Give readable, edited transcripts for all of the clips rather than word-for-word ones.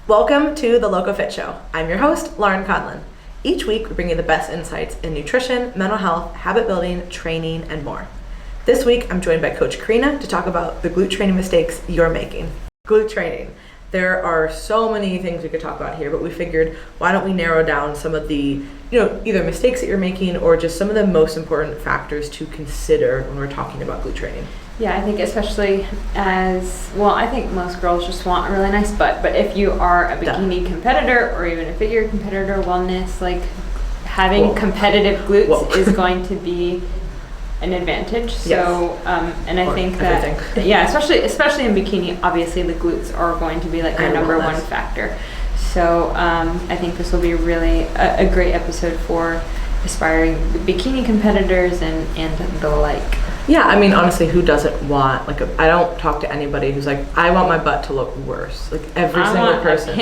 Welcome to the Loco Fit Show. I'm your host, Lauren Conlon. Each week, we bring you the best insights in nutrition, mental health, habit building, training, and more. This week, I'm joined by Coach Karina to talk about the glute training mistakes you're making. Glute training. There are so many things we could talk about here, but we figured, why don't we narrow down some of the, either mistakes that you're making or just some of the most important factors to consider when we're talking about glute training. Yeah, I think especially I think most girls just want a really nice butt, but if you are a bikini competitor or even a figure competitor, wellness, like having competitive glutes is going to be an advantage. So, yes. And I think that, especially in bikini, obviously the glutes are going to be like your number one factor. So I think this will be really a great episode for aspiring bikini competitors and the like. Yeah, I mean, honestly, who doesn't want, I don't talk to anybody who's like, I want my butt to look worse. Like, every single person.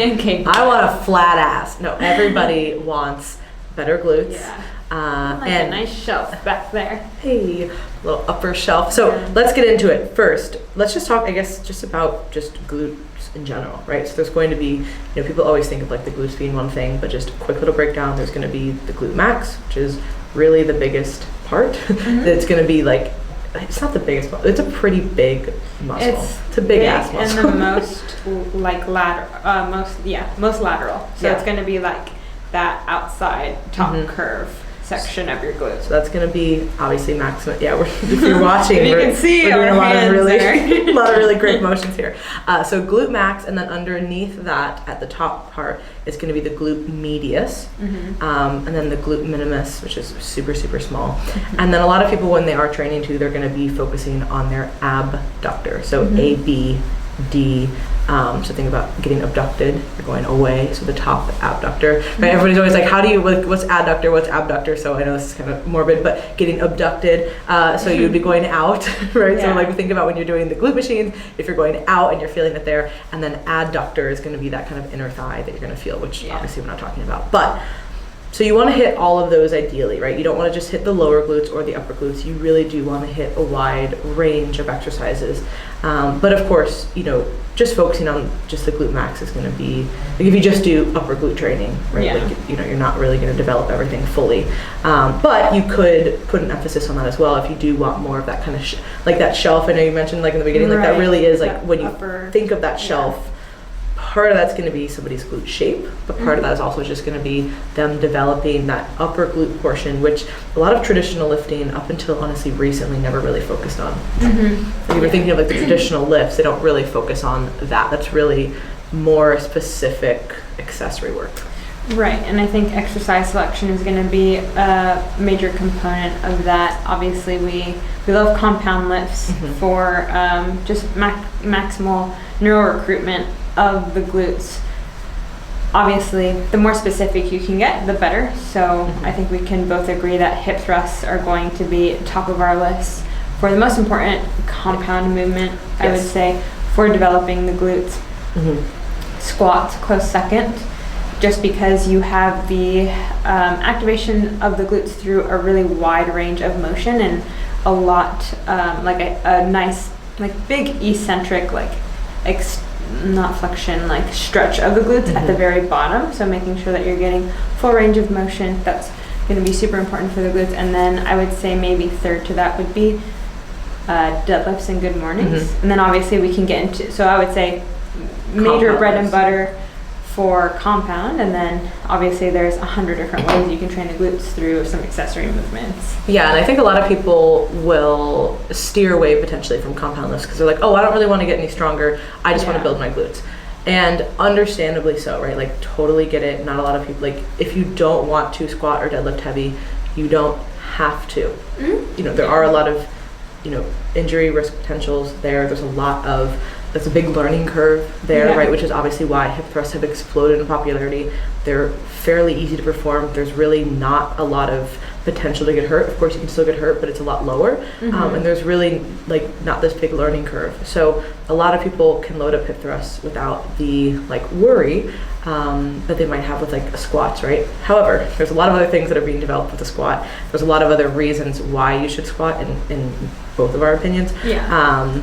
I want a flat ass. No, everybody wants better glutes. Yeah. And a nice shelf back there. Hey, little upper shelf. So let's get into it. First, let's just talk, I guess, just about glutes in general, right? So there's going to be, people always think of like the glutes being one thing, but just a quick little breakdown. There's going to be the glute max, which is really the biggest part. That's going to be like, it's not the biggest muscle. It's a pretty big muscle. It's a big ass muscle. And the most most lateral. So it's going to be like that outside top curve section of your glutes. So that's going to be obviously maximum. Yeah, if you're watching, you can see we're doing a lot of really there. great motions here. So glute max, and then underneath that, at the top part, it's going to be the glute medius, and then the glute minimus, which is super, super small. And then a lot of people, when they are training too, they're going to be focusing on their abductor. So A, B, D. So think about getting abducted. You're going away. So the top abductor. Right? Everybody's always like, what's adductor? What's abductor? So I know this is kind of morbid, but getting abducted. So you'd be going out, right? Yeah. So think about when you're doing the glute machines, if you're going out and you're feeling it there, and then adductor is going to be that kind of inner thigh that you're going to feel, which obviously we're not talking about. But so you want to hit all of those ideally, right? You don't want to just hit the lower glutes or the upper glutes. You really do want to hit a wide range of exercises. But of course, just focusing on just the glute max is going to be, like if you just do upper glute training, right? Yeah. You're not really going to develop everything fully. But you could put an emphasis on that as well if you do want more of that kind of, like that shelf I know you mentioned like in the beginning, like that really is like that when you think of that shelf, part of that's going to be somebody's glute shape, but part of that is also just going to be them developing that upper glute portion, which a lot of traditional lifting up until honestly recently never really focused on. If you're thinking of like the traditional lifts, they don't really focus on that. That's really more specific accessory work. Right, and I think exercise selection is going to be a major component of that. Obviously, we love compound lifts for just maximal neural recruitment of the glutes. Obviously, the more specific you can get, the better. So I think we can both agree that hip thrusts are going to be top of our list for the most important compound movement, I would say, for developing the glutes. Squats, close second, just because you have the activation of the glutes through a really wide range of motion and a lot, like a nice, like big eccentric, not flexion, like stretch of the glutes at the very bottom. So making sure that you're getting full range of motion, that's going to be super important for the glutes. And then I would say maybe third to that would be deadlifts and good mornings. And then obviously we can get into, so I would say major compound bread and butter for compound, and then obviously there's 100 different ways you can train the glutes through some accessory movements. Yeah, and I think a lot of people will steer away potentially from compound lifts because they're like, I don't really want to get any stronger. I just want to build my glutes. And understandably so, right? Like totally get it. Not a lot of people, like if you don't want to squat or deadlift heavy, you don't have to. There are a lot of, injury risk potentials there. There's a lot of, that's a big learning curve there, right? Which is obviously why hip thrusts have exploded in popularity. They're fairly easy to perform. There's really not a lot of potential to get hurt. Of course, you can still get hurt, but it's a lot lower. And there's really not this big learning curve. So a lot of people can load up hip thrusts without the worry that they might have with squats, right? However, there's a lot of other things that are being developed with the squat. There's a lot of other reasons why you should squat in both of our opinions. Yeah.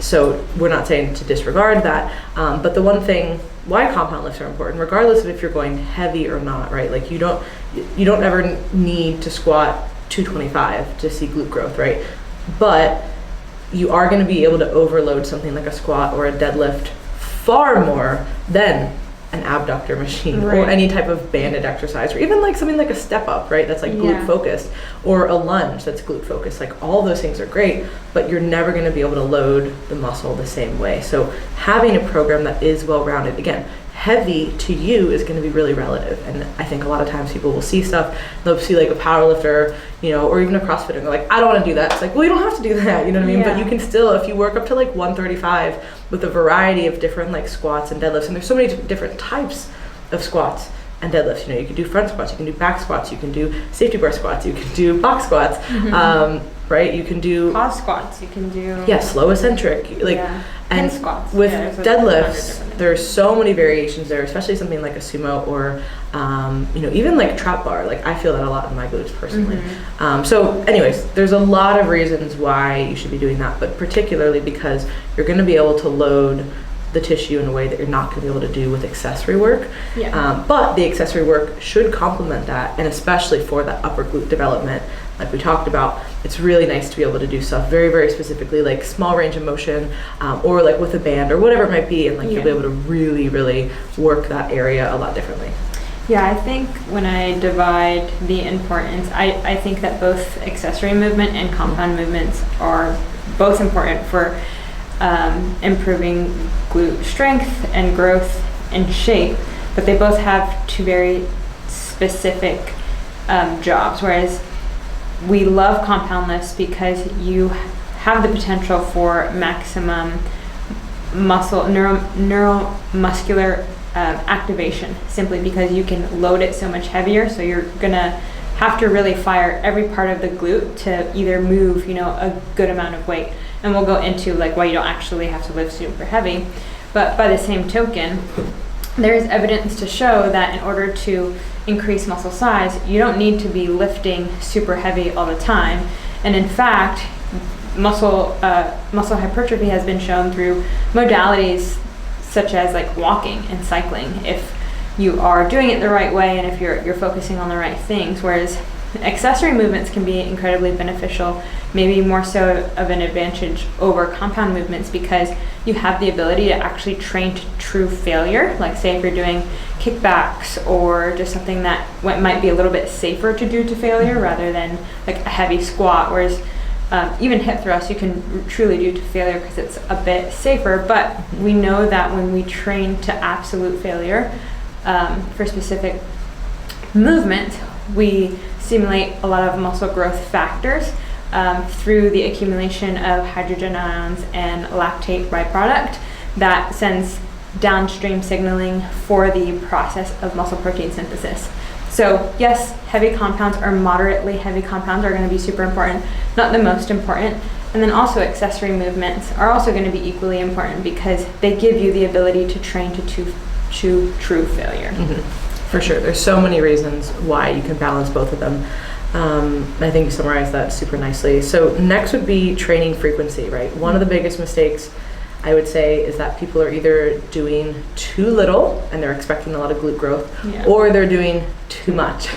So we're not saying to disregard that, but the one thing why compound lifts are important, regardless of if you're going heavy or not, right? Like you don't ever need to squat 225 to see glute growth, right? But you are going to be able to overload something like a squat or a deadlift far more than an abductor machine, or any type of banded exercise, or even like something like a step up, right? That's like glute focused, or a lunge that's glute focused. Like all those things are great, but you're never going to be able to load the muscle the same way. So having a program that is well-rounded, again, heavy to you is going to be really relative. And I think a lot of times people will see stuff, they'll see like a power lifter, or even a CrossFitter, and they're like, I don't want to do that. It's like, well, you don't have to do that, you know what I mean? But you can still, if you work up to like 135 with a variety of different like squats and deadlifts, and there's so many different types of squats and deadlifts. You can do front squats, you can do back squats, you can do safety bar squats, you can do box squats, right? You can do pause squats, you can do slow eccentric, and pin squats. With deadlifts, there's so many variations there, especially something like a sumo or even like trap bar. Like I feel that a lot in my glutes personally. So anyways, there's a lot of reasons why you should be doing that, but particularly because you're going to be able to load the tissue in a way that you're not going to be able to do with accessory work. But the accessory work should complement that, and especially for that upper glute development, like we talked about, it's really nice to be able to do stuff very, very specifically, like small range of motion, or like with a band or whatever it might be, and like you'll be able to really, really work that area a lot differently. Yeah, I think when I divide the importance, I think that both accessory movement and compound movements are both important for improving glute strength and growth and shape, but they both have two very specific jobs. Whereas we love compound lifts because you have the potential for maximum neuromuscular activation, simply because you can load it so much heavier. So you're gonna have to really fire every part of the glute to either move, a good amount of weight. And we'll go into like why you don't actually have to lift super heavy. But by the same token, there is evidence to show that in order to increase muscle size, you don't need to be lifting super heavy all the time. And in fact, muscle hypertrophy has been shown through modalities such as like walking and cycling, if you are doing it the right way and if you're focusing on the right things. Whereas accessory movements can be incredibly beneficial, maybe more so of an advantage over compound movements, because you have the ability to actually train to true failure. Like say if you're doing kickbacks or just something that might be a little bit safer to do to failure rather than like a heavy squat. Whereas even hip thrusts you can truly do to failure because it's a bit safer, but we know that when we train to absolute failure for specific movement, we stimulate a lot of muscle growth factors through the accumulation of hydrogen ions and lactate byproduct that sends downstream signaling for the process of muscle protein synthesis. So yes, heavy compounds or moderately heavy compounds are going to be super important, not the most important. And then also accessory movements are also going to be equally important because they give you the ability to train to true failure. For sure. There's so many reasons why you can balance both of them. I think you summarized that super nicely. So next would be training frequency, right? One of the biggest mistakes I would say is that people are either doing too little and they're expecting a lot of glute growth, or they're doing too much.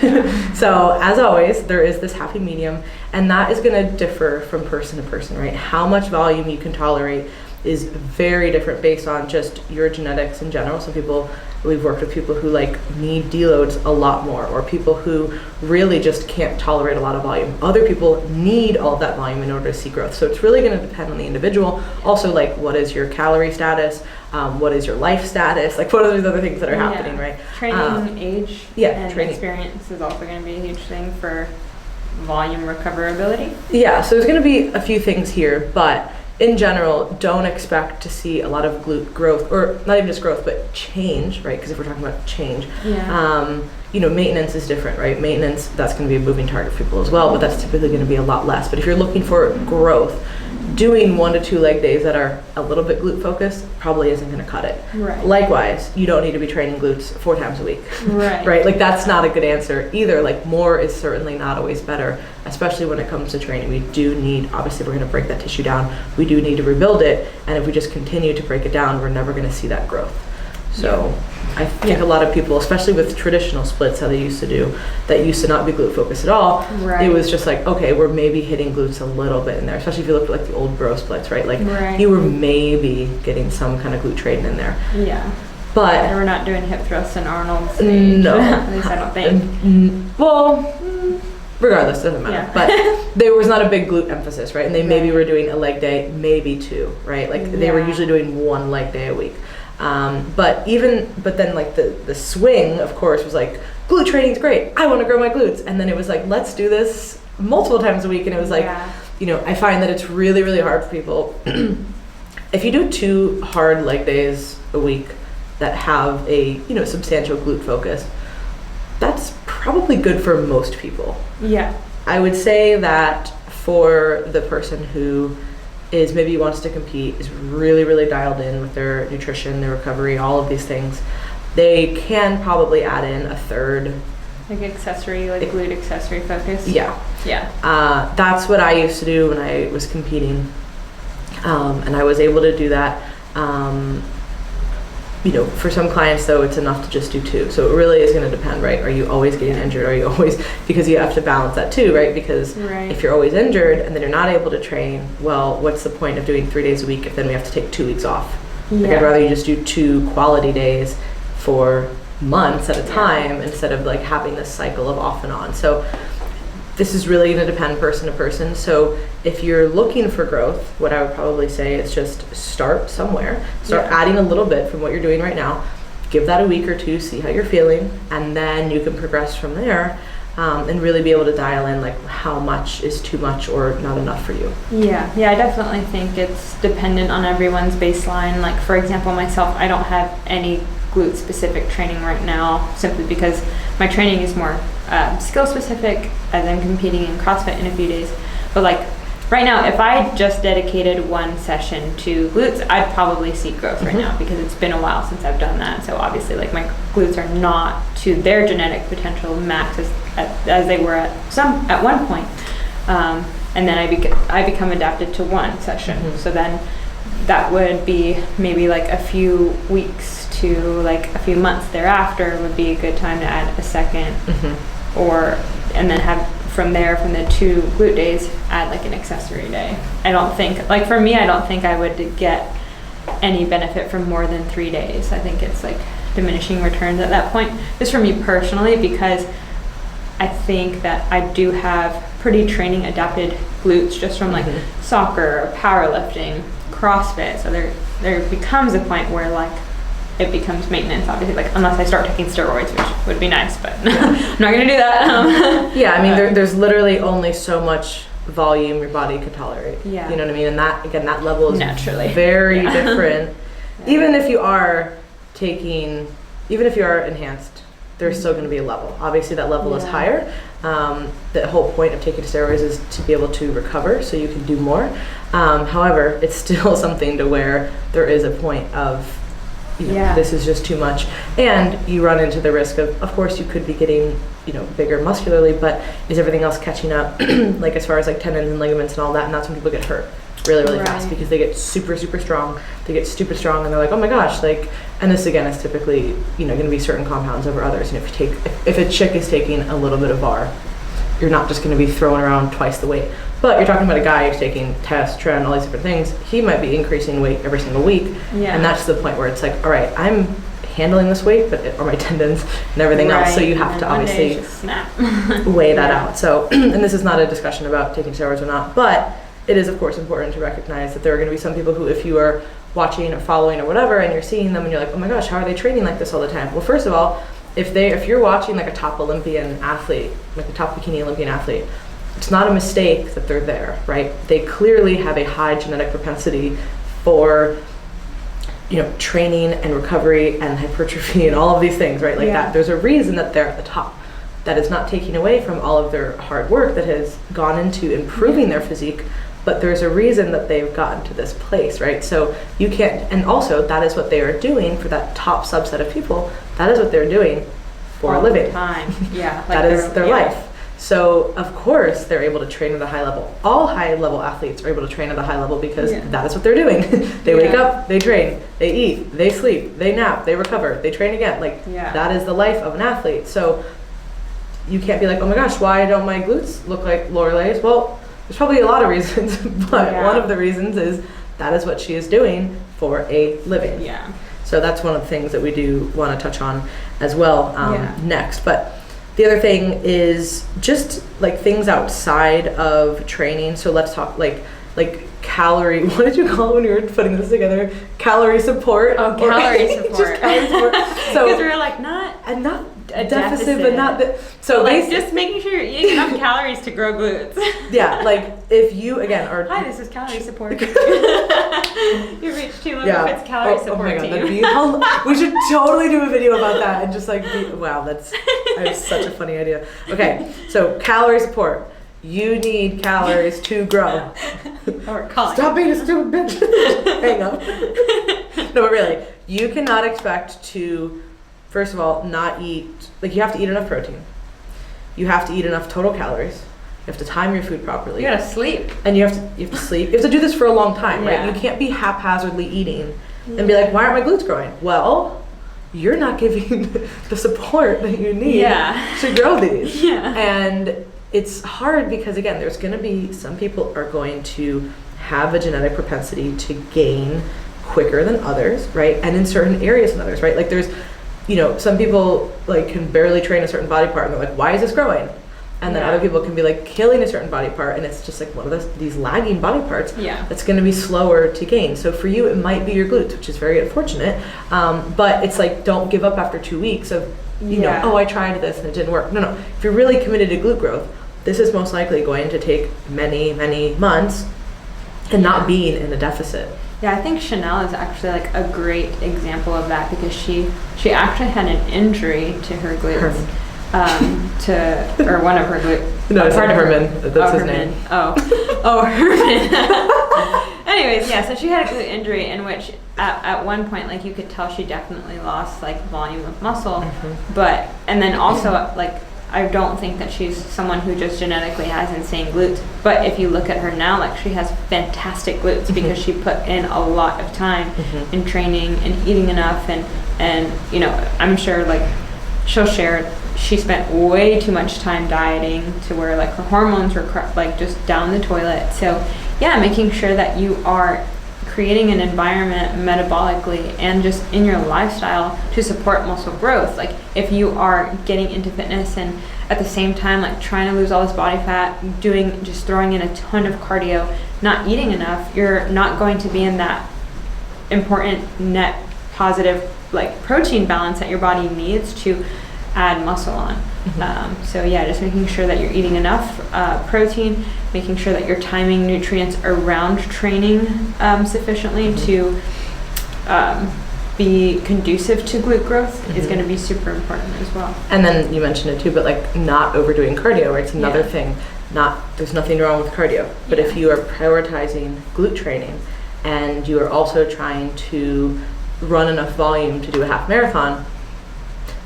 So as always, there is this happy medium, and that is going to differ from person to person, right? How much volume you can tolerate is very different based on just your genetics in general. Some people, we've worked with people who like need deloads a lot more, or people who really just can't tolerate a lot of volume. Other people need all of that volume in order to see growth. So it's really going to depend on the individual. Also, like, what is your calorie status? What is your life status? Like, what are those other things that are happening, right? Training age and training experience is also going to be a huge thing for volume recoverability. Yeah, so there's going to be a few things here, but in general, don't expect to see a lot of glute growth, or not even just growth, but change, right? Because if we're talking about change, maintenance is different, right? Maintenance, that's going to be a moving target for people as well, but that's typically going to be a lot less. But if you're looking for growth, doing 1 to 2 leg days that are a little bit glute focused probably isn't going to cut it. Right. Likewise, you don't need to be training glutes 4 times a week. Right. Right? Like, that's not a good answer either. Like, more is certainly not always better, especially when it comes to training. We do need, obviously we're going to break that tissue down. We do need to rebuild it. And if we just continue to break it down, we're never going to see that growth. So I think a lot of people, especially with traditional splits, how they used to do, that used to not be glute focused at all. Right. It was just like, okay, we're maybe hitting glutes a little bit in there, especially if you look at like the old bro splits, right? Like you were maybe getting some kind of glute training in there. Yeah. But we're not doing hip thrusts in Arnold's. No. At least I don't think. Well, regardless, it doesn't matter. But there was not a big glute emphasis, right? And they maybe were doing a leg day, maybe 2, right? Like they were usually doing 1 leg day a week. But then like the swing, of course, was like, glute training's great. I want to grow my glutes. And then it was like, let's do this multiple times a week. And it was like, I find that it's really, really hard for people. If you do 2 hard leg days a week that have a, substantial glute focus, that's probably good for most people. Yeah. I would say that for the person who is maybe wants to compete, is really, really dialed in with their nutrition, their recovery, all of these things, they can probably add in a third. Like accessory, like glute accessory focus? Yeah. Yeah. That's what I used to do when I was competing. And I was able to do that. For some clients though, it's enough to just do 2. So it really is going to depend, right? Are you always getting injured? Are you always, because you have to balance that too, right? Because if you're always injured and then you're not able to train, well, what's the point of doing 3 days a week if then we have to take 2 weeks off? Like I'd rather you just do 2 quality days for months at a time instead of like having this cycle of off and on. So this is really going to depend person to person. So if you're looking for growth, what I would probably say is just start somewhere. Start adding a little bit from what you're doing right now. Give that a week or 2, see how you're feeling, and then you can progress from there and really be able to dial in like how much is too much or not enough for you. Yeah, I definitely think it's dependent on everyone's baseline. Like for example, myself, I don't have any glute specific training right now simply because my training is more skill specific as I'm competing in CrossFit in a few days. But like right now, if I just dedicated 1 session to glutes, I'd probably see growth right now because it's been a while since I've done that. So obviously like my glutes are not to their genetic potential max as they were at one point. And then I become adapted to 1 session. So then that would be maybe like a few weeks to like a few months thereafter would be a good time to add a second and then have from the 2 glute days add like an accessory day. I don't think I would get any benefit from more than 3 days. I think it's like diminishing returns at that point, just for me personally, because I think that I do have pretty training adapted glutes just from like soccer, powerlifting, CrossFit. So there becomes a point where like it becomes maintenance, obviously, like unless I start taking steroids, which would be nice, but I'm not gonna do that. There's literally only so much volume your body could tolerate. You know what I mean? And that level is naturally very different. Even if you are enhanced, there's still going to be a level. Obviously that level is higher. The whole point of taking steroids is to be able to recover so you can do more. However, it's still something to where there is a point of this is just too much, and you run into the risk of course you could be getting bigger muscularly, but is everything else catching up like as far as like tendons and ligaments and all that, and that's when people get hurt really fast because they get super strong, they get stupid strong, and they're like, oh my gosh, like, and this again is typically going to be certain compounds over others. And if a chick is taking a little bit of bar, you're not just going to be throwing around twice the weight. But you're talking about a guy who's taking test, tren, all these different things. He might be increasing weight every single week. And that's the point where it's like, all right, I'm handling this weight, or my tendons and everything else. So you have to obviously weigh that out. So, and this is not a discussion about taking steroids or not, but it is of course important to recognize that there are going to be some people who, if you are watching or following or whatever, and you're seeing them and you're like, oh my gosh, how are they training like this all the time? Well, first of all, if you're watching like a top Olympian athlete, like a top bikini Olympian athlete, it's not a mistake that they're there, right? They clearly have a high genetic propensity for training and recovery and hypertrophy and all of these things, right? Like that. There's a reason that they're at the top. That is not taking away from all of their hard work that has gone into improving their physique, but there's a reason that they've gotten to this place, right? So you can't, and also that is what they are doing for that top subset of people. That is what they're doing for all a living. the time. Like that is their life. So of course they're able to train at a high level. All high level athletes are able to train at a high level because that is what they're doing. They wake up, they train, they eat, they sleep, they nap, they recover, they train again. Like that is the life of an athlete. So you can't be like, oh my gosh, why don't my glutes look like Lorelai's? Well, there's probably a lot of reasons, but one of the reasons is that is what she is doing for a living. Yeah. So that's one of the things that we do want to touch on as well next. But the other thing is just like things outside of training. So let's talk like calorie, what did you call it when you were putting this together? Calorie support. Oh, calorie support. Just calorie support. So because we were like, not a deficit, but not so like just making sure you're eating enough calories to grow glutes. Yeah, like if you again are hi, this is calorie support. You reached too low if it's calorie support. Oh my god, we should totally do a video about that and just like wow, I have such a funny idea. Okay, so calorie support. You need calories to grow. Or stop being a stupid bitch. Hang up. No, but really, you cannot expect to, first of all, not eat, like you have to eat enough protein. You have to eat enough total calories. You have to time your food properly. You gotta sleep. And you have to sleep. You have to do this for a long time, right? You can't be haphazardly eating and be like, why aren't my glutes growing? Well, you're not giving the support that you need to grow these. And it's hard because, again, there's going to be some people are going to have a genetic propensity to gain quicker than others, right? And in certain areas than others, right? Like there's, some people like can barely train a certain body part and they're like, why is this growing? And then other people can be like killing a certain body part and it's just like one of these lagging body parts that's going to be slower to gain. So for you, it might be your glutes, which is very unfortunate. But it's like, don't give up after 2 weeks of, oh, I tried this and it didn't work. No. If you're really committed to glute growth, this is most likely going to take many, many months and not being in a deficit. Yeah, I think Chanel is actually like a great example of that because she actually had an injury to her glutes. Or one of her glutes. No, it's Herman. That's his Herman. name. Oh, Herman. Anyways, so she had a glute injury in which at one point, like you could tell she definitely lost like volume of muscle, and then also like I don't think that she's someone who just genetically has insane glutes. But if you look at her now, like she has fantastic glutes because she put in a lot of time in training and eating enough and I'm sure like she'll share she spent way too much time dieting to where like her hormones were like just down the toilet. So making sure that you are creating an environment metabolically and just in your lifestyle to support muscle growth. Like if you are getting into fitness and at the same time like trying to lose all this body fat, just throwing in a ton of cardio, not eating enough, you're not going to be in that important net positive like protein balance that your body needs to add muscle on. Just making sure that you're eating enough protein, making sure that you're timing nutrients around training sufficiently to be conducive to glute growth is going to be super important as well. And then you mentioned it too, but like not overdoing cardio, right? It's another thing. There's nothing wrong with cardio, but if you are prioritizing glute training and you are also trying to run enough volume to do a half marathon,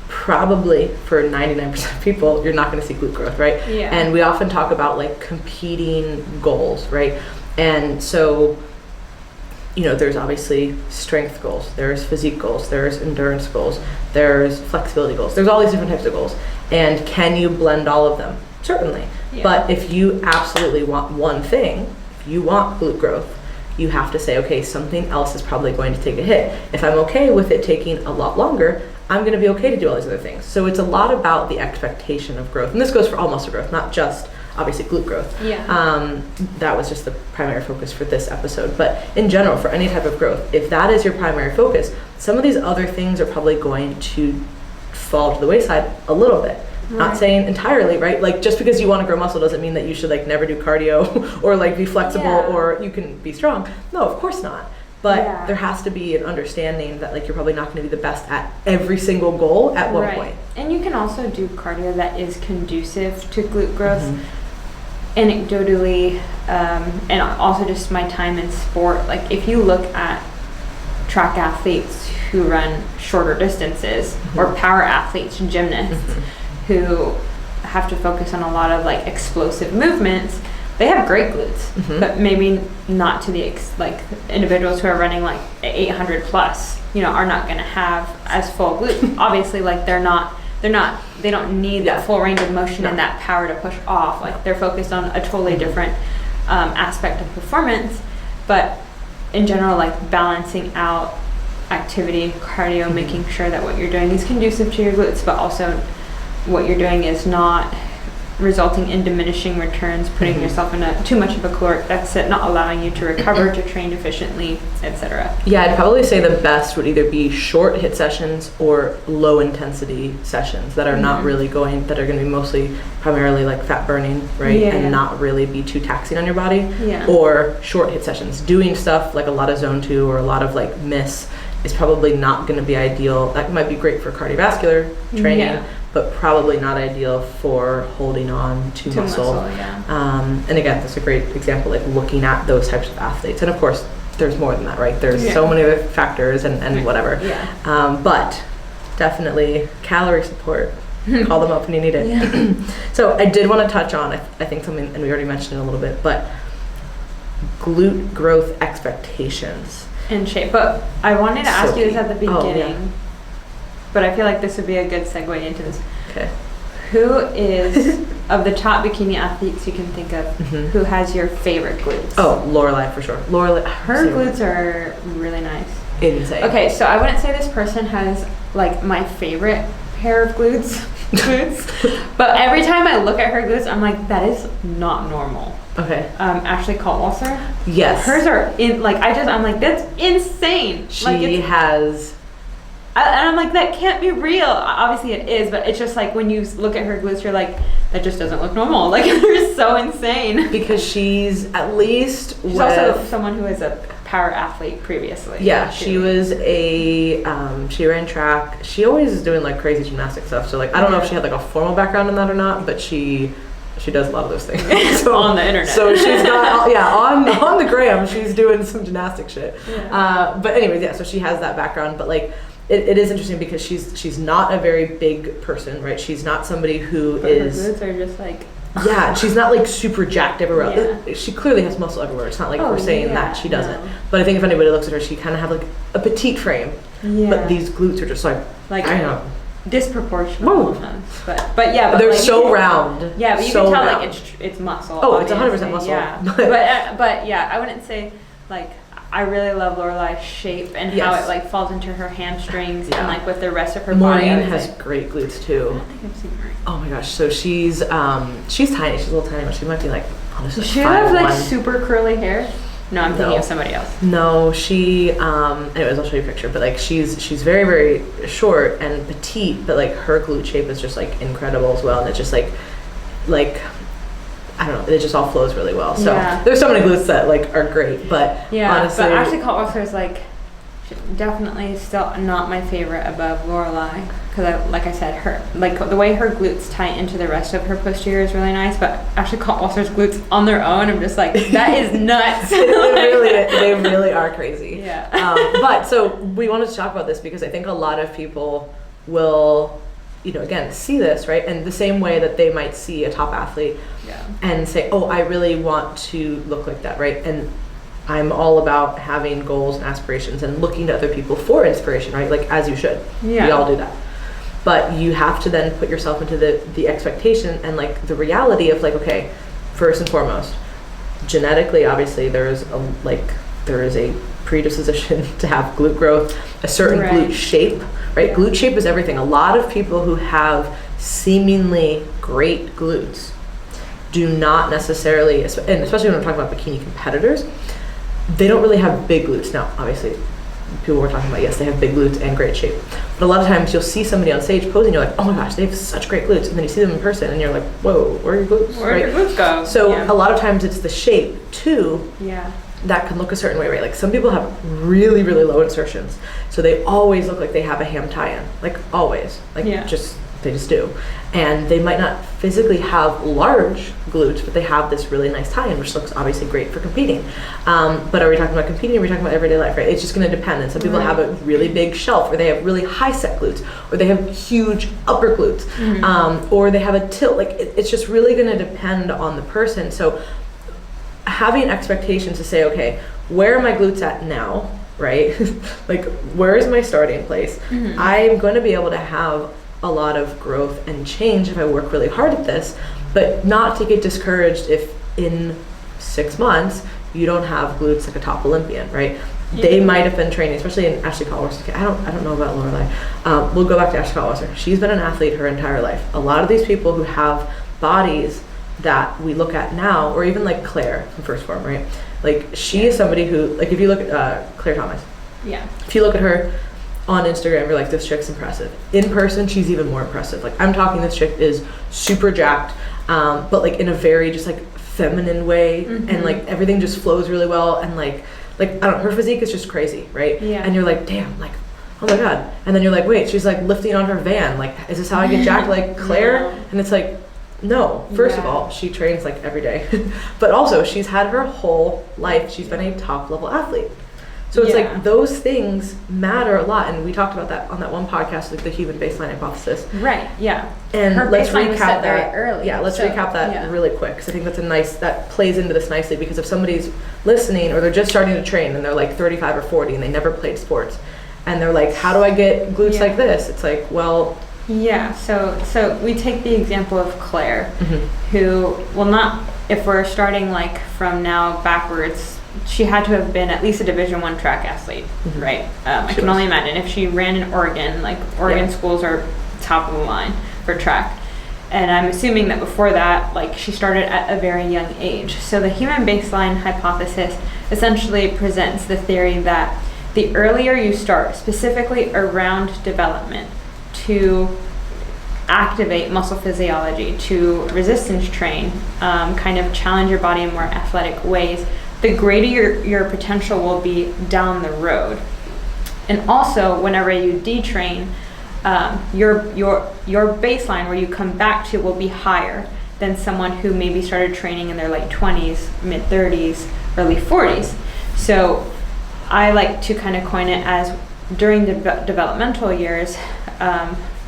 probably for 99% of people, you're not going to see glute growth, right? And we often talk about like competing goals, right? And so, there's obviously strength goals, there's physique goals, there's endurance goals, there's flexibility goals, there's all these different types of goals. And can you blend all of them? Certainly. But if you absolutely want one thing, if you want glute growth, you have to say, okay, something else is probably going to take a hit. If I'm okay with it taking a lot longer, I'm going to be okay to do all these other things. So it's a lot about the expectation of growth. And this goes for all muscle growth, not just obviously glute growth. That was just the primary focus for this episode. But in general, for any type of growth, if that is your primary focus, some of these other things are probably going to fall to the wayside a little bit. Not saying entirely, right? Like just because you want to grow muscle doesn't mean that you should like never do cardio or like be flexible or you can be strong. No, of course not. But there has to be an understanding that like you're probably not going to be the best at every single goal at one point. And you can also do cardio that is conducive to glute growth. Anecdotally, and also just my time in sport, like if you look at track athletes who run shorter distances or power athletes, gymnasts who have to focus on a lot of like explosive movements, they have great glutes, but maybe not to the like individuals who are running like 800 plus, you know, are not going to have as full glutes. Obviously, like they don't need that full range of motion and that power to push off. Like they're focused on a totally different aspect of performance. But in general, like balancing out activity, cardio, making sure that what you're doing is conducive to your glutes, but also what you're doing is not resulting in diminishing returns, putting yourself in too much of a caloric deficit, not allowing you to recover, to train efficiently, etc. Yeah, I'd probably say the best would either be short hit sessions or low intensity sessions that are not really that are going to be mostly primarily like fat burning, right? And not really be too taxing on your body. Or short hit sessions. Doing stuff like a lot of zone 2 or a lot of like miss is probably not going to be ideal. That might be great for cardiovascular training, but probably not ideal for holding on to muscle. And again, that's a great example, like looking at those types of athletes. And of course, there's more than that, right? There's so many other factors and whatever. But definitely calorie support. Call them up when you need it. So I did want to touch on, I think something, and we already mentioned it a little bit, but glute growth expectations. And shape. But I wanted to ask you this at the beginning. But I feel like this would be a good segue into this. Okay. Who is, of the top bikini athletes you can think of, who has your favorite glutes? Oh, Lorelai for sure. Lorelai. Her glutes are really nice. Insane. Okay, so I wouldn't say this person has like my favorite pair of glutes. But every time I look at her glutes, I'm like, that is not normal. Okay. Ashley Kaltwasser. Yes. Hers are I'm like, that's insane. She has. And I'm like, that can't be real. Obviously it is, but it's just like when you look at her glutes, you're like, that just doesn't look normal. Like they're so insane. Because she's at least she's also someone who is a power athlete previously. Yeah, she was she ran track. She always is doing like crazy gymnastic stuff. So like, I don't know if she had like a formal background in that or not, but she does a lot of those things. So, on the internet. So she's got, on the gram, she's doing some gymnastic shit. But anyways, so she has that background, but like, it is interesting because she's not a very big person, right? She's not somebody who is. Her glutes are just like. Yeah, she's not like super jacked everywhere. Yeah. She clearly has muscle everywhere. It's not like we're saying that she doesn't. No. But I think if anybody looks at her, she kind of have like a petite frame. Yeah. But these glutes are just like I know. Disproportional almost. But yeah, but they're like so round. Yeah, but you can tell like it's muscle. Oh, it's 100% muscle. Yeah. but yeah, I wouldn't say like. I really love Lorelai's shape and how it like falls into her hamstrings and like with the rest of her body. Maureen has great glutes too. I don't think I've seen Maureen. Oh my gosh, so she's tiny. She's a little tiny, but she might be like honestly. Does she have like super curly hair? No, I'm thinking of somebody else. No, she anyways, I'll show you a picture, but like she's very, very short and petite, but like her glute shape is just like incredible as well, and it's just like I don't know, it just all flows really well. So there's so many glutes that like are great, but honestly, but Ashley Kaltwasser is like definitely still not my favorite above Lorelai because like I said, her like the way her glutes tie into the rest of her posterior is really nice. But Ashley Kaltwasser's glutes on their own, I'm just like, that is nuts. they really are crazy. But so we wanted to talk about this because I think a lot of people will, again, see this, right? And the same way that they might see a top athlete and say, oh, I really want to look like that, right? And I'm all about having goals and aspirations and looking to other people for inspiration, right? Like, as you should. We all do that. But you have to then put yourself into the expectation and like the reality of like, okay, first and foremost, genetically, obviously there is a predisposition to have glute growth, a certain glute shape, right? Glute shape is everything. A lot of people who have seemingly great glutes do not necessarily, and especially when I'm talking about bikini competitors, they don't really have big glutes. Now, obviously, people were talking about, yes, they have big glutes and great shape. But a lot of times you'll see somebody on stage posing, you're like, oh my gosh, they have such great glutes. And then you see them in person and you're like, whoa, where are your glutes? Where do your glutes go? So a lot of times it's the shape too. That can look a certain way, right? Like some people have really, really low insertions. So they always look like they have a ham tie-in. Like always. Like just They just do. And they might not physically have large glutes, but they have this really nice tie-in, which looks obviously great for competing. But are we talking about competing, or are we talking about everyday life, right? It's just going to depend. And some people have a really big shelf, or they have really high set glutes, or they have huge upper glutes, or they have a tilt. Like it's just really going to depend on the person. So having expectations to say, okay, where are my glutes at now, right? Like, where is my starting place? I'm going to be able to have a lot of growth and change if I work really hard at this, but not to get discouraged if in 6 months you don't have glutes like a top Olympian, right? They might have been training, especially in Ashley Caldwell. I don't know about Lorelai. We'll go back to Ashley Caldwell. She's been an athlete her entire life. A lot of these people who have bodies that we look at now, or even like Claire from First Form, right? Like she is somebody who, like if you look at Claire Thomas, if you look at her on Instagram, you're like, this chick's impressive. In person, she's even more impressive. Like I'm talking, this chick is super jacked, but like in a very just like feminine way, and like everything just flows really well, and like I don't know, her physique is just crazy, right? And you're like, damn, like, oh my god. And then you're like, wait, she's like lifting on her van. Like, is this how I get jacked like Claire? And it's like, no. First of all, she trains like every day, but also she's had her whole life. She's been a top level athlete. So it's like those things matter a lot, and we talked about that on that one podcast, like the human baseline hypothesis. Right. Yeah. And her let's baseline was set recap very that early. Yeah, let's recap that really quick, because I think that's that plays into this nicely. Because if somebody's listening, or they're just starting to train and they're like 35 or 40 and they never played sports, and they're like, how do I get glutes like this? It's like, well. Yeah. So we take the example of Claire, who, well, not if we're starting like from now backwards. She had to have been at least a Division I track athlete, right? I can only imagine if she ran in Oregon, like Oregon schools are top of the line for track. And I'm assuming that before that, like she started at a very young age. So the human baseline hypothesis essentially presents the theory that the earlier you start, specifically around development, to activate muscle physiology, to resistance train, kind of challenge your body in more athletic ways, the greater your potential will be down the road. And also, whenever you detrain, your baseline where you come back to will be higher than someone who maybe started training in their late 20s, mid 30s, early 40s. So I like to kind of coin it as during the developmental years,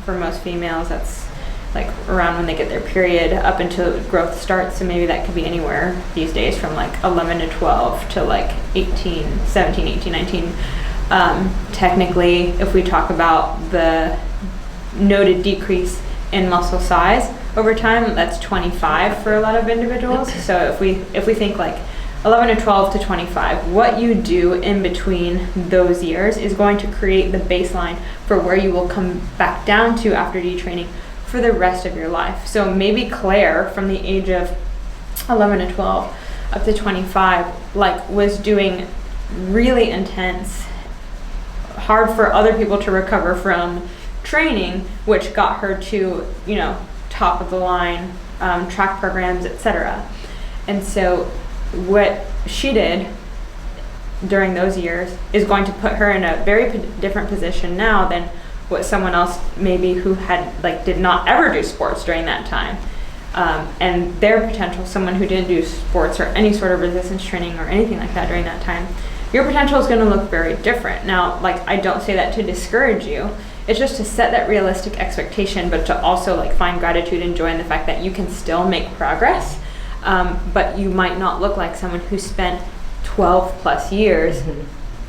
for most females, that's like around when they get their period up until growth starts. So maybe that could be anywhere these days from like 11 to 12 to like 17, 18, 19. Technically, if we talk about the noted decrease in muscle size over time, that's 25 for a lot of individuals. So if we think like 11 to 12 to 25, what you do in between those years is going to create the baseline for where you will come back down to after detraining for the rest of your life. So maybe Claire, from the age of 11 to 12 up to 25, like was doing really intense, hard for other people to recover from training, which got her to, you know, top of the line track programs, etc. And so what she did during those years is going to put her in a very different position now than what someone else maybe who had like did not ever do sports during that time, and their potential, someone who didn't do sports or any sort of resistance training or anything like that during that time, your potential is going to look very different. Now, like, I don't say that to discourage you, it's just to set that realistic expectation, but to also like find gratitude and joy in the fact that you can still make progress, but you might not look like someone who spent 12 plus years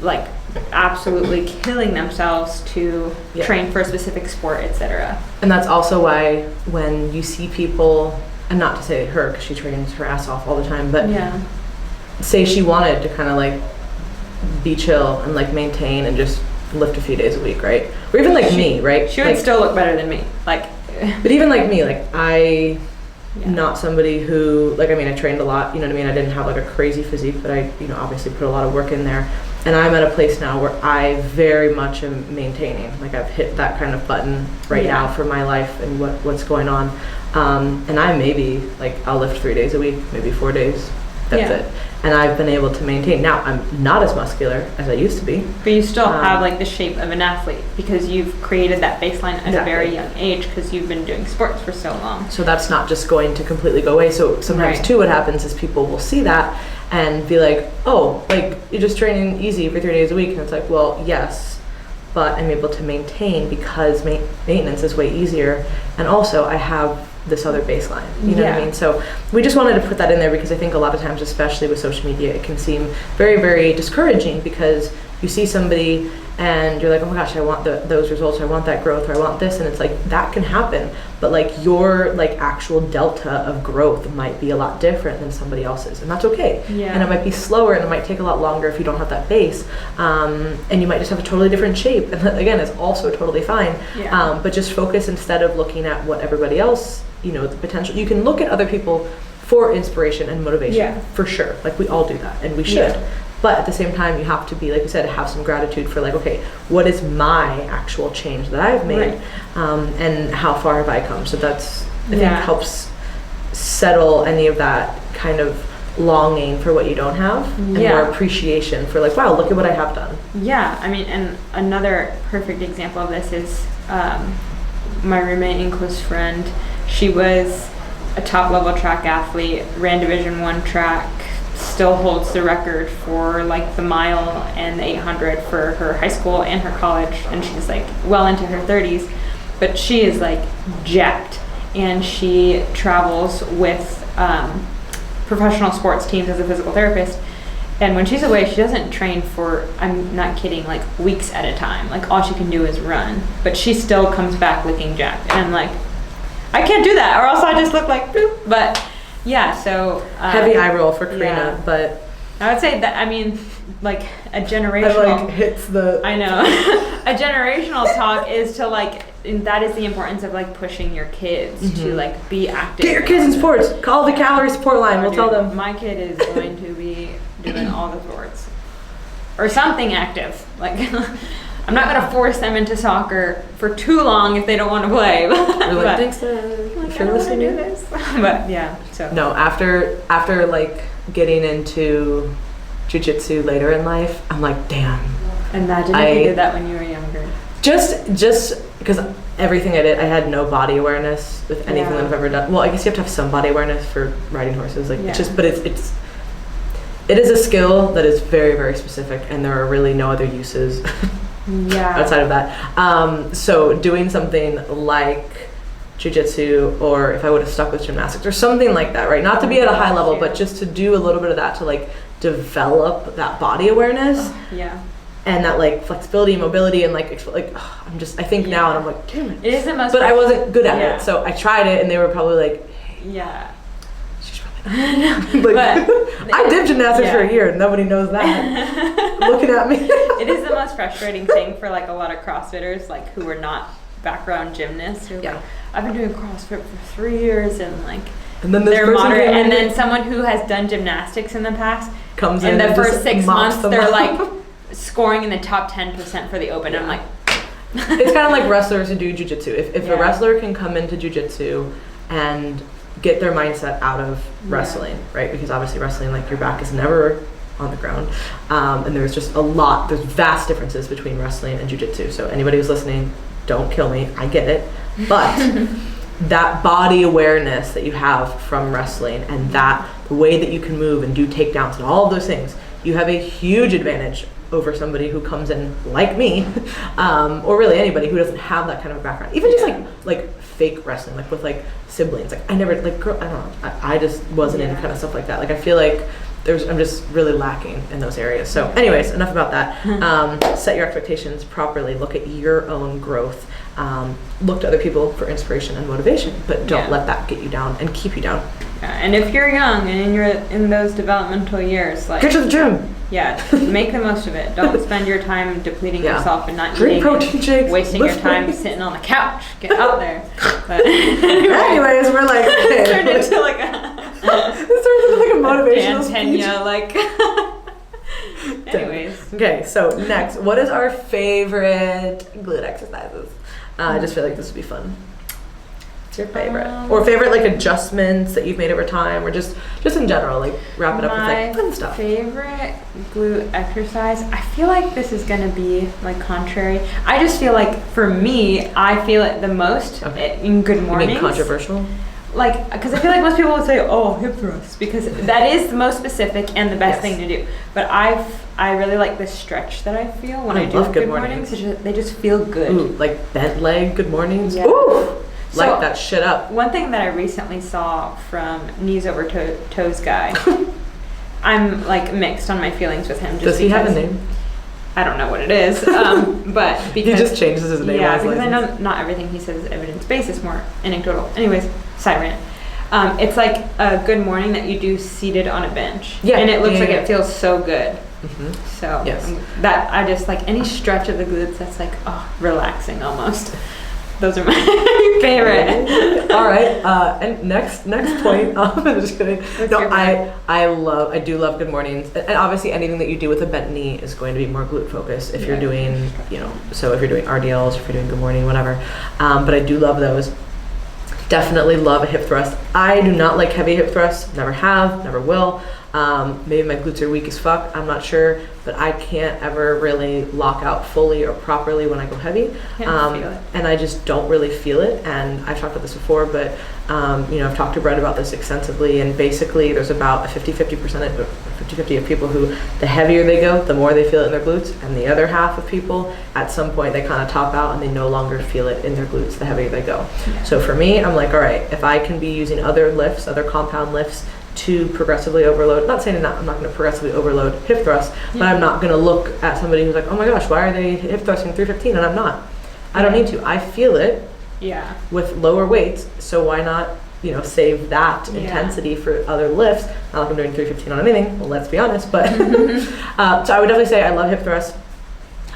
like absolutely killing themselves to train for a specific sport, etc. And that's also why when you see people, and not to say her because she trains her ass off all the time, but say she wanted to kind of like be chill and like maintain and just lift a few days a week, right? Or even like me, right? She would still look better than me, like. But even like me, like not somebody who, like, I mean, I trained a lot, you know what I mean? I didn't have like a crazy physique, but I, you know, obviously put a lot of work in there. And I'm at a place now where I very much am maintaining. Like, I've hit that kind of button right now for my life and what's going on. And I maybe, like, I'll lift 3 days a week, maybe 4 days, That's it. And I've been able to maintain. Now, I'm not as muscular as I used to be. But you still have like the shape of an athlete because you've created that baseline at a very young age because you've been doing sports for so long. So that's not just going to completely go away. So sometimes too what happens is people will see that and be like, oh, like you're just training easy for 3 days a week. And it's like, well, yes, but I'm able to maintain because maintenance is way easier. And also I have this other baseline, you know what I mean? So we just wanted to put that in there because I think a lot of times, especially with social media, it can seem very, very discouraging because you see somebody and you're like, oh my gosh, I want those results, I want that growth, or I want this, and it's like, that can happen, but like your like actual delta of growth might be a lot different than somebody else's, and that's okay. And it might be slower and it might take a lot longer if you don't have that base, and you might just have a totally different shape, and that, again, is also totally fine. But just focus, instead of looking at what everybody else, you know, the potential. You can look at other people for inspiration and motivation, for sure. Like we all do that, and we should. But at the same time, you have to be, like you said, have some gratitude for like, okay, what is my actual change that I've made, and how far have I come? So that's, I think, helps settle any of that kind of longing for what you don't have, and more appreciation for like, wow, look at what I have done. I mean, and another perfect example of this is my roommate and close friend. She was a top level track athlete, ran Division I track, still holds the record for like the mile and the 800 for her high school and her college, and she's like well into her 30s, but she is like jacked, and she travels with professional sports teams as a physical therapist. And when she's away, she doesn't train for, I'm not kidding, like weeks at a time. Like all she can do is run, but she still comes back looking jacked, and I'm like, I can't do that, or else I just look like boop. But so heavy eye roll for Karina, but I would say that, I mean, like a generational, like hits the, I know, a generational talk is to like, and that is the importance of like pushing your kids to like be active. Get your kids in sports. Call the calorie support line. We'll tell them. My kid is going to be doing all the sports or something active. Like I'm not going to force them into soccer for too long if they don't want to play. You're like, thanks, like, I don't want to do this. But so. No, after like getting into jiu-jitsu later in life, I'm like, damn. Imagine if you did that when you were younger. Just because everything I did, I had no body awareness with anything that I've ever done. Well, I guess you have to have some body awareness for riding horses. Like it's just, but it is a skill that is very, very specific, and there are really no other uses outside of that. So doing something like jiu-jitsu, or if I would have stuck with gymnastics or something like that, right? Not to be at a high level, but just to do a little bit of that to like develop that body awareness. And that like flexibility, mobility, and like I think now, and I'm like, damn it. It is the most. But I wasn't good at it, so I tried it, and they were probably like, she's probably not. Like, I did gymnastics for a year, and nobody knows that. Looking at me. It is the most frustrating thing for like a lot of CrossFitters, like who are not background gymnasts. Who are like, I've been doing CrossFit for 3 years, and like. And then they're moderate, and then someone who has done gymnastics in the past comes in, and the first 6 months they're up. Like scoring in the top 10% for the open. I'm like, it's kind of like wrestlers who do jiu-jitsu. If a wrestler can come into jiu-jitsu and get their mindset out of wrestling, right? Because obviously wrestling, like your back is never on the ground, and there's just there's vast differences between wrestling and jiu-jitsu. So anybody who's listening, don't kill me. I get it, but that body awareness that you have from wrestling, and that the way that you can move and do takedowns and all of those things, you have a huge advantage over somebody who comes in like me, or really anybody who doesn't have that kind of a background. Even just like fake wrestling, like with like siblings. Like I never I don't know. I just wasn't into kind of stuff like that. Like I feel like I'm just really lacking in those areas. So anyways, enough about that. Set your expectations properly. Look at your own growth. Look to other people for inspiration and motivation, but don't let that get you down and keep you down. And if you're young and you're in those developmental years, like get to the gym. Make the most of it. Don't spend your time depleting yourself and not drink eating, protein shakes, wasting your time sitting on the couch. Get out there. But anyways, we're like, okay, turned into like this turns into like a motivational speech. Like. Anyways. Okay, so next, what is our favorite glute exercises? I just feel like this would be fun. Your favorite, or favorite like adjustments that you've made over time, or just in general, like wrap it up with like fun stuff. My favorite glute exercise, I feel like this is gonna be like contrary. I just feel like for me, I feel it the most in good mornings. You mean controversial? Like, because I feel like most people would say, oh, hip thrusts, because that is the most specific and the best thing to do. But I really like the stretch that I feel when I do good mornings. They just feel good. Ooh, like bent leg good mornings. Yeah. Ooh. So, light that shit up. One thing that I recently saw from Knees Over Toes guy, I'm like mixed on my feelings with him. Does he have a name? I don't know what it is, but because he just changes his name. Yeah, because I know not everything he says is evidence-based. It's more anecdotal. Anyways, side rant. It's like a good morning that you do seated on a bench, and it looks like it feels so good. Mm-hmm. So that I just like any stretch of the glutes that's like relaxing almost. Those are my favorite. All right. And next point. I'm just kidding. I do love good mornings, and obviously anything that you do with a bent knee is going to be more glute focused. If you're doing, so if you're doing RDLs, if you're doing good morning, whatever. But I do love those. Definitely love a hip thrust. I do not like heavy hip thrusts. Never have. Never will. Maybe my glutes are weak as fuck, I'm not sure, but I can't ever really lock out fully or properly when I go heavy. Feel it. And I just don't really feel it. And I've talked about this before, but I've talked to Brett about this extensively, and basically there's about a 50-50% of people who the heavier they go, the more they feel it in their glutes, and the other half of people at some point they kind of top out and they no longer feel it in their glutes the heavier they go. So for me, I'm like, all right, if I can be using other compound lifts to progressively overload, not saying that I'm not going to progressively overload hip thrusts, but I'm not going to look at somebody who's like, oh my gosh, why are they hip thrusting 315? And I'm not. I don't need to. I feel it with lower weights, so why not save that intensity for other lifts? Not like I'm doing 315 on anything, well, let's be honest, but so I would definitely say I love hip thrusts.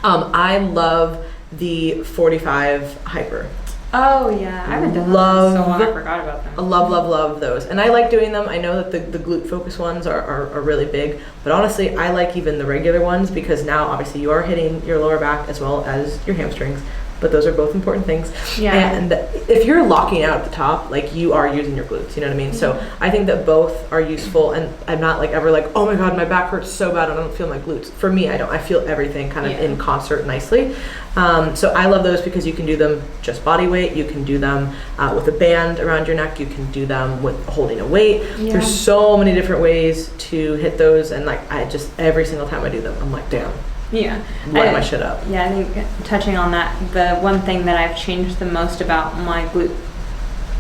I love the 45 hyper. Oh yeah, I haven't done those in so long. I forgot about them. I love those, and I like doing them. I know that the glute focus ones are really big, but honestly, I like even the regular ones because now obviously you are hitting your lower back as well as your hamstrings. But those are both important things. Yeah. And if you're locking out at the top, like you are using your glutes, you know what I mean? Mm-hmm. So I think that both are useful, and I'm not like ever like, oh my God, my back hurts so bad and I don't feel my glutes. For me, I don't. I feel everything kind of in concert nicely. So I love those because you can do them just body weight. You can do them with a band around your neck. You can do them with holding a weight. Yeah. There's so many different ways to hit those, and like I just every single time I do them, I'm like, damn. Yeah. Light my shit up. Yeah, I think touching on that, the one thing that I've changed the most about my glute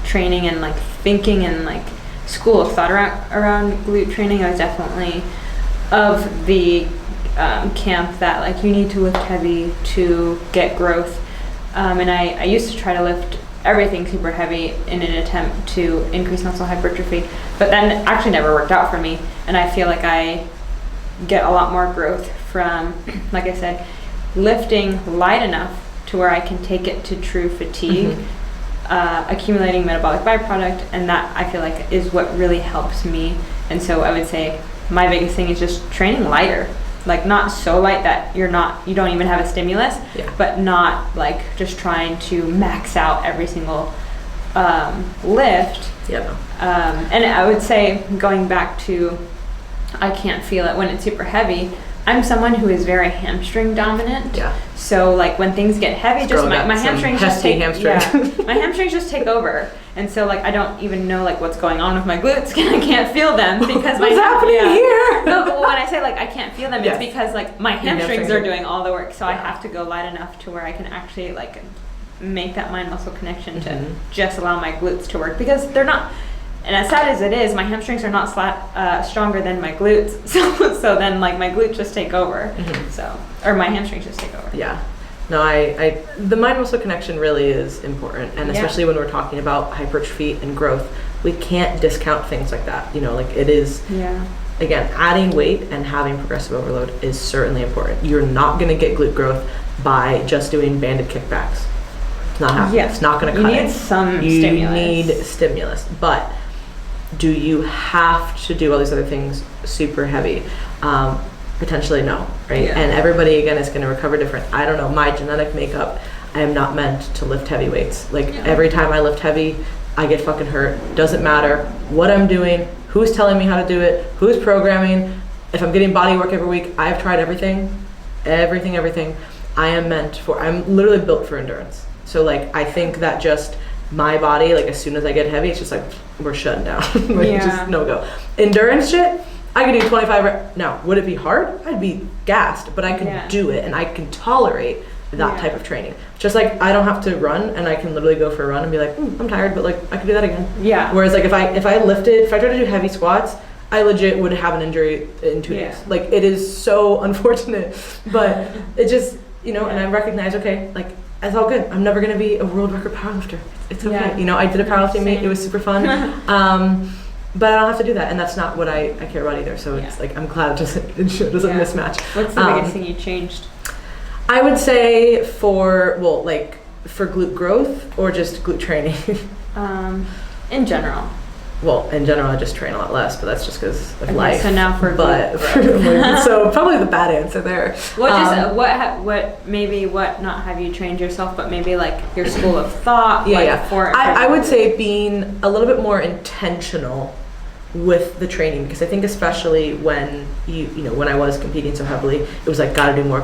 training and like thinking and like school of thought around glute training, I was definitely of the camp that like you need to lift heavy to get growth. And I used to try to lift everything super heavy in an attempt to increase muscle hypertrophy, but that actually never worked out for me. And I feel like I get a lot more growth from, like I said, lifting light enough to where I can take it to true fatigue, accumulating metabolic byproduct, and that I feel like is what really helps me. And so I would say my biggest thing is just training lighter, like not so light that you don't even have a stimulus, but not like just trying to max out every single lift. And I would say, going back to I can't feel it when it's super heavy, I'm someone who is very hamstring dominant. Yeah. So like when things get heavy, just my hamstrings just take my hamstrings just take over. And so like I don't even know like what's going on with my glutes, and I can't feel them because what's happening here? No, but when I say like I can't feel them, it's because like my hamstrings are doing all the work. So I have to go light enough to where I can actually like make that mind muscle connection to just allow my glutes to work, because they're not. And as sad as it is, my hamstrings are not stronger than my glutes. So then like my glutes just take over. Or my hamstrings just take over. Yeah. No, the mind muscle connection really is important. And especially when we're talking about hypertrophy and growth, we can't discount things like that. Like it is, again, adding weight and having progressive overload is certainly important. You're not going to get glute growth by just doing banded kickbacks. It's not happening. It's not going to cut it. You need some stimulus. You need stimulus. But do you have to do all these other things super heavy? Potentially no, right? And everybody, again, is going to recover different. I don't know, my genetic makeup, I am not meant to lift heavy weights. Like every time I lift heavy, I get fucking hurt. Doesn't matter what I'm doing, who's telling me how to do it, who's programming. If I'm getting body work every week, I've tried everything. I'm literally built for endurance. So like, I think that just my body, like as soon as I get heavy, it's just like, we're shutting down. Like just no go. Endurance shit, I could do 25 now. Would it be hard? I'd be gassed, but I could do it, and I can tolerate that type of training. Just like I don't have to run, and I can literally go for a run and be like, I'm tired, but like I can do that again. Yeah. Whereas like if I tried to do heavy squats, I legit would have an injury in 2 days. Like it is so unfortunate, but it just, you know, and I recognize, okay, like it's all good. I'm never gonna be a world record powerlifter. It's okay. You know, I did a powerlifting meet. It was super fun. But I don't have to do that, and that's not what I care about either. So it's like, I'm glad it doesn't mismatch. What's the biggest thing you changed? I would say for glute growth or just glute training? In general. Well, in general, I just train a lot less, but that's just because of life. So now for glute growth. So probably the bad answer there. What not have you trained yourself, but maybe like your school of thought? I would say being a little bit more intentional with the training, because I think especially when when I was competing so heavily, it was like gotta do more,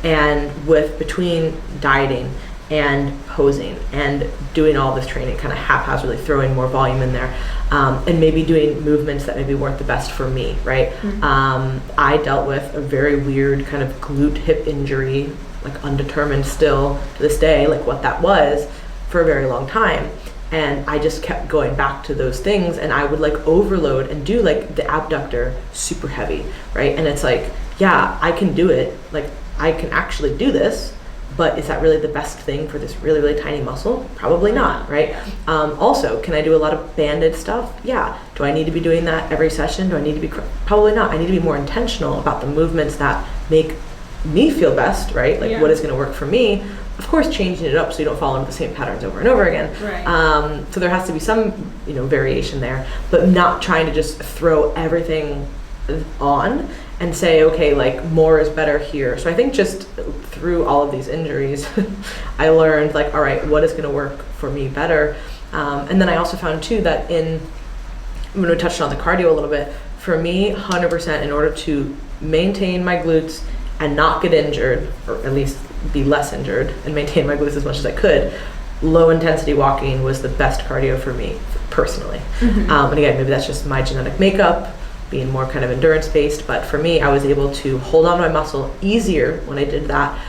and between dieting and posing and doing all this training kind of haphazardly, throwing more volume in there, and maybe doing movements that maybe weren't the best for me, right? I dealt with a very weird kind of glute hip injury, like undetermined still to this day, like what that was for a very long time. And I just kept going back to those things, and I would like overload and do like the abductor super heavy, right? And it's like, yeah, I can do it. Like I can actually do this, but is that really the best thing for this really, really tiny muscle? Probably not, right? Also, can I do a lot of banded stuff? Yeah. Do I need to be doing that every session? Do I need to be, probably not. I need to be more intentional about the movements that make me feel best, right? Like what is gonna work for me? Of course, changing it up so you don't fall into the same patterns over and over again. Right. So there has to be some, variation there, but not trying to just throw everything on and say, okay, like more is better here. So I think just through all of these injuries, I learned like, all right, what is going to work for me better? And then I also found too that when we touched on the cardio a little bit, for me, 100% in order to maintain my glutes and not get injured, or at least be less injured and maintain my glutes as much as I could, low intensity walking was the best cardio for me personally. And again, maybe that's just my genetic makeup, being more kind of endurance based, but for me, I was able to hold on to my muscle easier when I did that,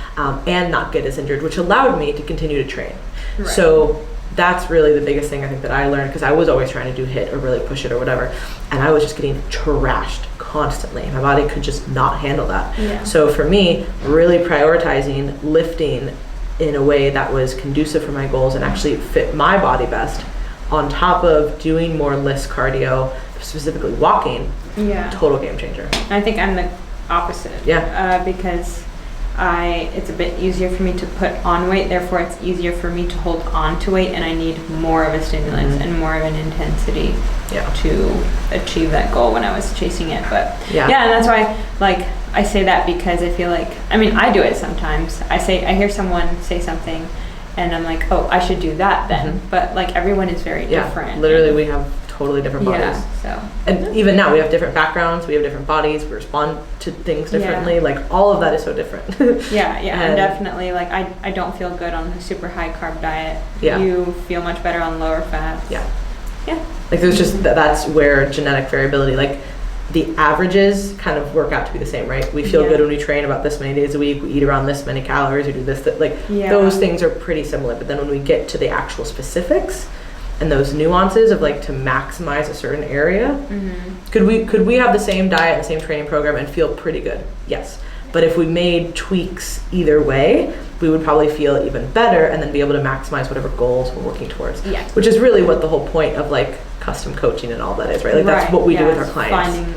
and not get as injured, which allowed me to continue to train. Right. So that's really the biggest thing I think that I learned, because I was always trying to do HIIT or really push it or whatever, and I was just getting trashed constantly. My body could just not handle that. So for me, really prioritizing lifting in a way that was conducive for my goals and actually fit my body best, on top of doing more list cardio, specifically walking, total game changer. I think I'm the opposite. Because it's a bit easier for me to put on weight, therefore it's easier for me to hold on to weight, and I need more of a stimulus and more of an intensity to achieve that goal when I was chasing it. But and that's why like I say that, because I feel like, I do it sometimes. I hear someone say something and I'm like, oh, I should do that then. But like everyone is very different. Literally we have totally different bodies. And even now we have different backgrounds, we have different bodies, we respond to things differently. Like all of that is so different. And definitely like I don't feel good on a super high carb diet. You feel much better on lower fat. Like there's just that's where genetic variability, like the averages kind of work out to be the same, right? We feel good when we train about this many days a week, we eat around this many calories, we do this, those things are pretty similar. But then when we get to the actual specifics and those nuances of like to maximize a certain area, could we have the same diet and the same training program and feel pretty good? Yes. But if we made tweaks either way, we would probably feel even better and then be able to maximize whatever goals we're working towards. Which is really what the whole point of like custom coaching and all that is, right? Like that's what we do with our clients. Finding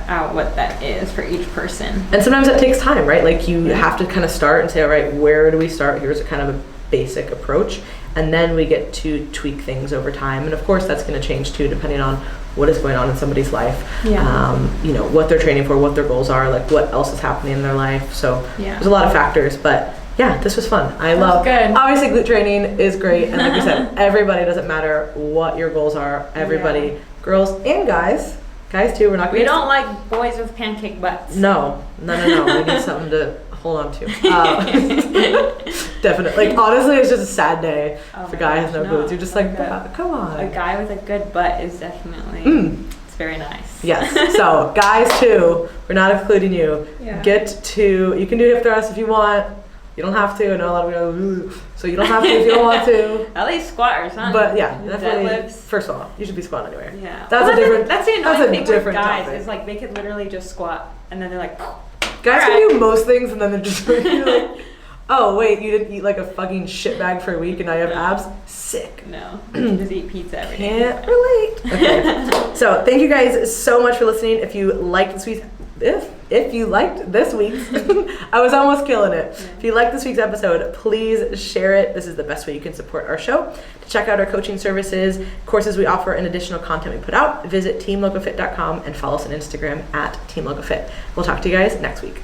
out what that is for each person. And sometimes that takes time, right? Like you have to kind of start and say, all right, where do we start? Here's a kind of a basic approach. And then we get to tweak things over time. And of course that's going to change too, depending on what is going on in somebody's life. What they're training for, what their goals are, like what else is happening in their life. So there's a lot of factors, but yeah, this was fun. I That was love, good. obviously glute training is great. And like we said, everybody, doesn't matter what your goals are. Everybody, girls and guys too. We're not going We don't like boys with pancake butts. No. We need something to hold on to. Definitely. Like, honestly, it's just a sad day for guys with no glutes. You're just like, come on. A guy with a good butt is definitely, it's very nice. Yes. So, guys too, we're not excluding you. Yeah. You can do hip thrusts if you want. You don't have to. I know a lot of people so you don't have to if you don't want to. At least squat or something. But yeah, definitely. Deadlifts. First of all, you should be squatting anywhere. Yeah. That's the annoying thing with guys topic. is like they could literally just squat and then they're like, guys can do most things and then they're just like, oh wait, you didn't eat like a fucking shitbag for a week and now you have abs? Sick. no, just eat pizza every day. Can't relate. Okay. So thank you guys so much for listening. If you liked this week's I was almost killing it. If you liked this week's episode, please share it. This is the best way you can support our show. To check out our coaching services, courses we offer, and additional content we put out, visit teamlogofit.com and follow us on Instagram at teamlogofit. We'll talk to you guys next week.